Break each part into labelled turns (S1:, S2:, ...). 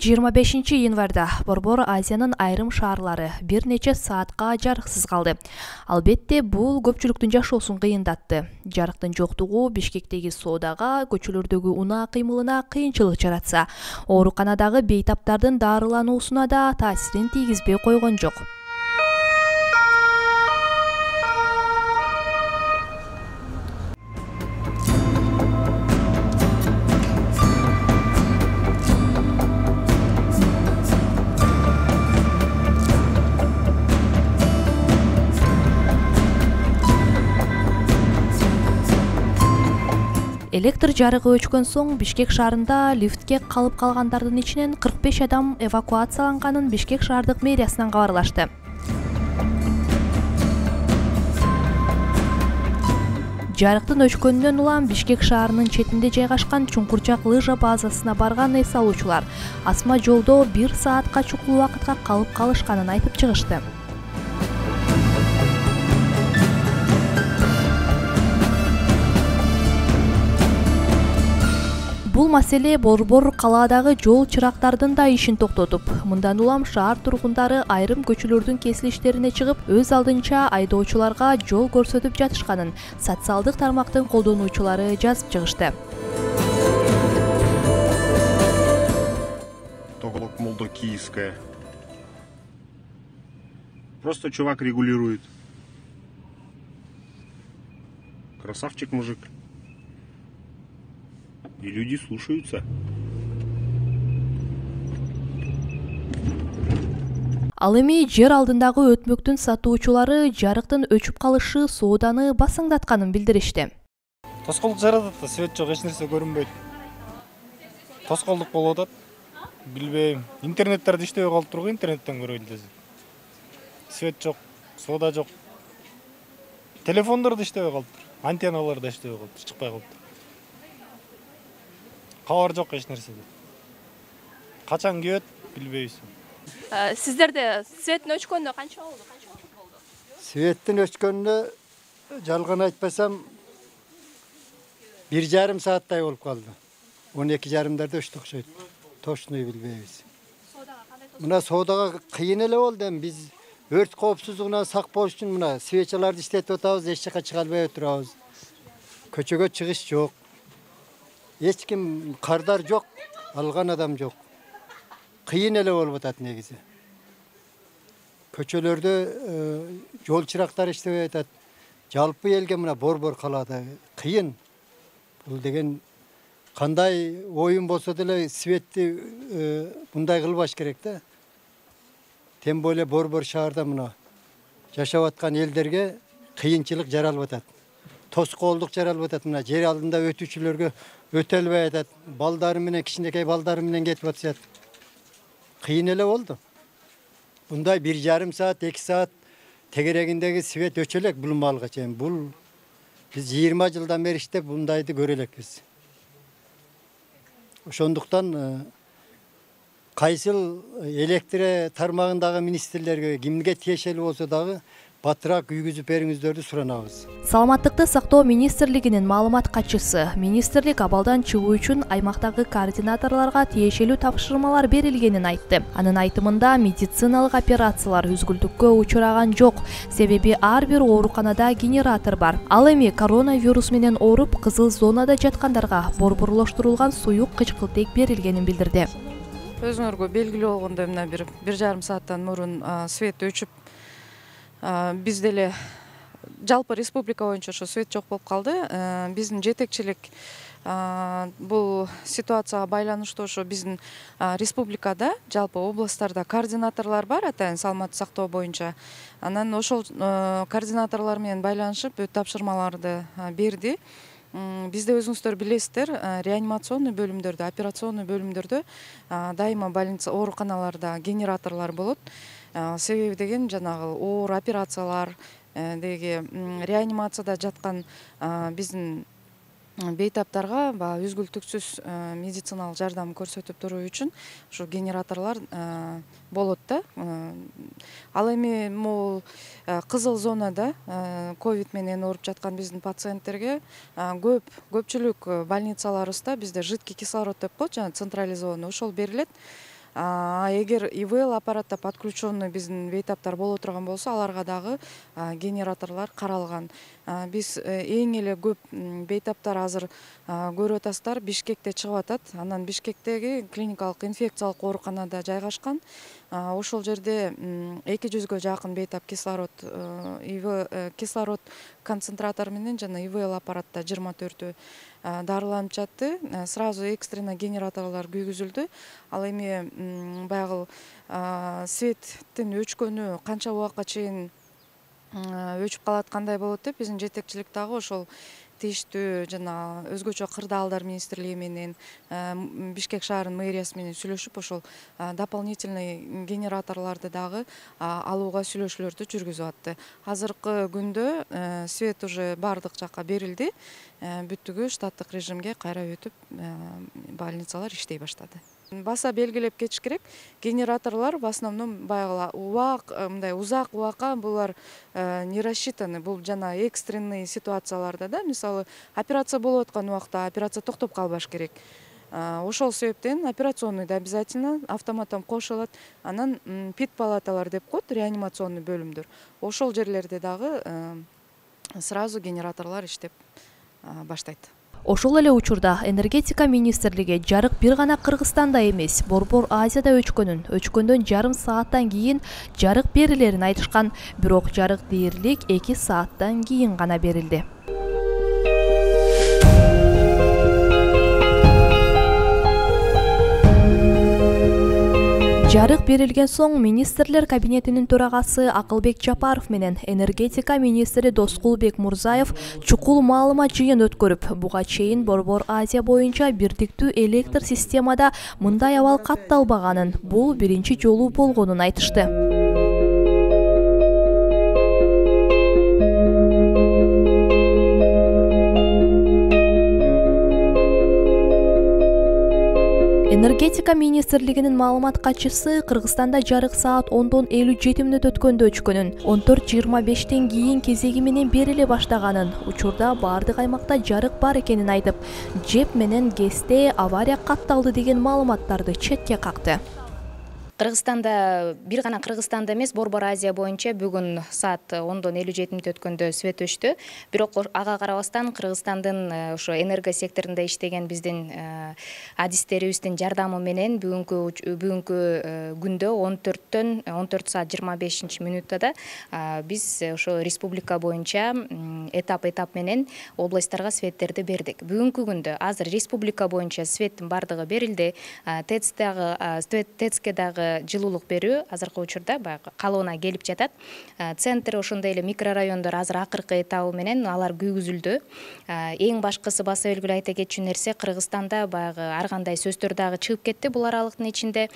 S1: 25 январда Борбор Азиянын айрым шаарлары бир нече саатка жарыксыз калды. Албетте, бул көпчүлүктүн жашоосун кыйындатты. Жарыктын жоктугу Бишкектеги соодага, көчөлөрдөгү унаа кыймылына кыйынчылык жаратса, ооруканадагы бейтаптардын дарылануусуна да таасирин тийгизбей койгон жок. Электр жарыгы өчкөн соң Бишкек шаарында лифтке калып калгандардын ичинен 45 адам эвакуацияланганын Бишкек шаардык мэриясынан кабарлашты. Жарыктын өчкөнүнөн улам Бишкек шаарынын четинде жайгашкан Чуңкурчак лыжа базасына барган эс алуучулар асма жолдо 1 саатка чукул убакытка калып калышканын айтып чыгышты. Бул маселе Борбор калаадагы жол чырактардын да ишин токтотуп, мындан улам шаар тургундары айрым көчөлөрдүн кесилиштерине чыгып, өз алдынча айдоочуларга жол көрсөтүп жатышканын социалдык тармактын колдонуучулары жазып чыгышты.
S2: Тоголок Молдо Киевская. Просто чувак регулирует. Красавчик мужик. И люди слушаются.
S1: Ал эми жер алдындагы өтмөктүн сатуучулары жарыктын өчүп калышы сооданы басаңдатканын билдиришти.
S3: Тоскоолдук жаратат да, свет жок, эч нерсе көрүнбөйт. Тоскоолдук болуп атат. Билбейм. Интернеттерде иштебей калып тургу, интернеттен көрөйүн десек. Свет жок, соода жок. Телефондор да иштебей калыптыр. Антенналар да иштебей калыптыр, чыкпай калыптыр. Кабар жок эч нерседен. Качан кебет билбейбиз.
S4: Сиздерде светтин өчкөнүнө канча болду? Канча убакыт болду?
S5: Светтин өчкөнүнө жалган айтпасам 1,5 сааттай болуп калды. 12,5-дарда өчтү окшойт. Точно билбейбиз. Мына соодага кыйын эле болду. Эми биз өрт коопсуздугунан сак болуш үчүн мына свечаларды иштетип атабыз, эч жака чыга албай отурабыз. Көчөгө чыгыш жок. Эч ким кардар жок, алган адам жок. Кыйын эле болуп атат негизи. Көчөлөрдө жол чырактары иштебей атат. Жалпы элге мына Борбор калаада кыйын. Бул деген кандай оюн болсо деле светти мындай кылбаш керек да. Тем более Борбор шаарда мына жашап аткан элдерге кыйынчылык жаралып атат. Тоскоолдук жаралып атат. Мына жер алдында өтүүчүлөргө өтө албай атат. Балдары менен, кичинекей балдары менен кетип атышат. Кыйын эле болду. Мындай 1,5 саат, 2 саат тегерегиндеги свет өчө элек бул маалга чейин. Бул биз 20 жылдан бери иштеп мындайды көрө элекпиз. Ошондуктан кайсыл электр тармагындагы министрлерге кимге тиешелүү болсо дагы батыраак үйгүзүп бериңиздерди суранабыз.
S1: Саламаттыкты сактоо министрлигинин маалымат катчысы министрлик абалдан чыгуу үчүн аймактагы координаторлорго тиешелүү тапшырмалар берилгенин айтты. Анын айтымында медициналык операциялар үзгүлтүккө учураган жок, себеби ар бир ооруканада генератор бар. Ал эми коронавирус менен ооруп кызыл зонада жаткандарга борборлоштурулган суюк кычкылтек берилгенин билдирди.
S6: Өзүңөргө белгилүү болгондой мына 1,5 сааттан мурун свет өчүп, биз деле жалпы республика боюнча ошо свет жок болуп калды. Биздин жетекчилик бул ситуацияга байланыштуу ошо биздин республикада, жалпы областтарда координаторлор бар, атайын саламаттык сактоо боюнча. Анан ошол координаторлор менен байланышып өт тапшырмаларды берди. Бизде өзүңүздөр билесиздер, реанимационный бөлүмдөрдө, операционный бөлүмдөрдө дайыма больница ооруканаларда генераторлор болот. Себеби деген жанагы оор операциялар, деги реанимацияда жаткан биздин бейтаптарга үзгүлтүксүз медициналык жардам көрсөтүп туруу үчүн ушу генераторлор болот да. Ал эми могул кызыл зонада ковид менен ооруп жаткан биздин пациенттерге көпчүлүк больницаларыбызда бизде жидкий кислород деп коет, жана централизованный ошол берилет. Эгер ИВЛ аппаратта подключенный биздин бейтаптар боло турган болсо, аларга дагы генераторлор каралган. Биз эң эле көп бейтаптар азыр көрүп атасыздар, Бишкекте чыгып атат. Анан Бишкектеги клиникалык инфекциялык ооруканада жайгашкан. Ошол жерде 200-гө жакын бейтап кислород концентратор менен жана ИВЛ аппаратта 24 дарыланып жатты. Сразу экстренно генераторлор күйгүзүлдү. Ал эми баягы светтин өчкөнү канча убакка чейин өчүп калат, кандай болот деп биздин жетекчилик дагы ошол тийиштүү жана өзгөчө кырдаалдар министрлиги менен Бишкек шаарынын мэриясы менен сүйлөшүп, ошол дополнительный генераторлорду дагы алууга сүйлөшүүлөрдү жүргүзүп атты. Азыркы күндө свет уже бардык жакка берилди. Бүттүгү штаттык режимге кайра өтүп, больницалар иштей баштады. Баса белгилеп кетиш керек. Генераторлор в основном баягы мындай узак убакка булар не рассчитаны. Бул жана экстренный ситуацияларда да, мисалы операция болуп аткан убакта операция токтоп калбаш керек. Ошол себептен операционныйда обязательно автоматтан кошулат. Анан пит палаталар деп коет, реанимационный бөлүмдөр. Ошол жерлерде дагы сразу генераторлор иштеп баштайт.
S1: Ошол эле учурда энергетика министрлиги жарык бир гана Кыргызстанда эмес, Борбор Азияда өчкөндөн жарым сааттан кийин жарык берилерин айтышкан. Бирок жарык дээрлик 2 сааттан кийин гана берилди. Жарык берилген соң министрлер кабинетинин төрагасы Акылбек Жапаров менен энергетика министри Доскулбек Мурзаев чукул маалымат жыйын өткөрүп, буга чейин Борбор Азия боюнча бирдиктүү электр системада мындай абал катталбаганын, бул биринчи жолу болгонун айтышты. Энергетика министрлигинин маалымат катчысы Кыргызстанда жарык саат 10:57 өткөндө өчкөнүн, 14:25 кийин кезеги менен бериле баштаганын, учурда бардык аймакта жарык бар экенин айтып, жеп менен ГЭСте авария катталды деген маалыматтарды четке какты.
S7: Кыргызстанда, бир гана Кыргызстанда эмес, Борбор Азия боюнча бүгүн саат 10:57 өткөндө свет өчтү. Бирок ага карабастан Кыргызстандын ошо энерго секторунда иштеген биздин адистерибиздин жардамы менен бүгүнкү күндө 14 саат 25 минутта биз ошо республика боюнча этап менен областтарга светтерди бердик. Бүгүнкү күндө азыр республика боюнча светтин бардыгы берилди. ТЭЦке дагы жылуулук берүү азыркы учурда баягы калыбына келип жатат. Центр ошондой эле микрорайондор азыр акыркы этабы менен алар күйгүзүлдү. Эң башкысы баса белгилүү айта кетчү нерсе, Кыргызстанда баягы ар кандай сөздөр дагы чыгып кетти бул аралыктын ичинде.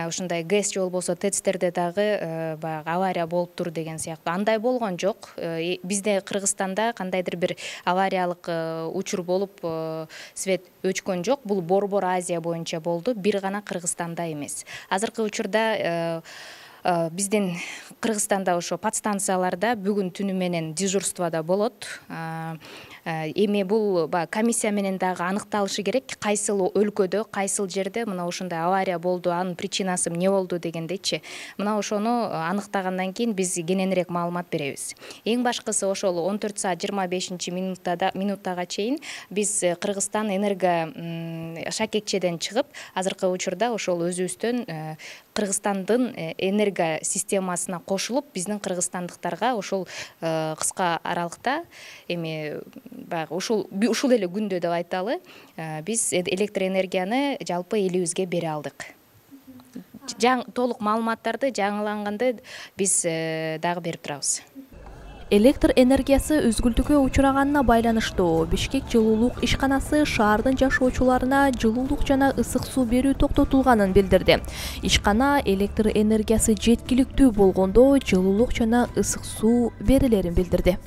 S7: Ушундай ГЭС же болбосо ТЭЦтерде дагы баягы авария болуптур деген сыяктуу. Андай болгон жок. Бизде Кыргызстанда кандайдыр бир авариялык учур болуп свет өчкөн жок. Бул Борбор Азия боюнча болду, бир гана Кыргызстанда эмес. Азыркы учурда биздин Кыргызстанда ошо подстанцияларда бүгүн түнү менен дежурствода болот. Эми бул комиссия менен дагы аныкталышы керек, кайсыл өлкөдө, кайсыл жерде мына ошондой авария болду, анын причинасы эмне болду дегендейчи. Мына ошону аныктагандан кийин биз кененирээк маалымат беребиз. Эң башкысы ошол 14 саат 25 минуттага чейин биз Кыргызстан энерго шакекчеден чыгып, азыркы учурда ошол өзүбүздөн Кыргызстандын энерго системасына кошулуп, биздин кыргызстандыктарга ошол кыска аралыкта эми ушул эле күндө деп айталы, биз электроэнергияны жалпы элибизге бере алдык. Толук маалыматтарды жаңыланганды биз дагы берип турабыз.
S1: Электр энергиясы үзгүлтүккө учураганына байланыштуу Бишкек жылуулук ишканасы шаардын жашоочуларына жылуулук жана ысык суу берүү токтотулганын билдирди. Ишкана электр энергиясы жеткиликтүү болгондо жылуулук жана ысык суу берилерин билдирди.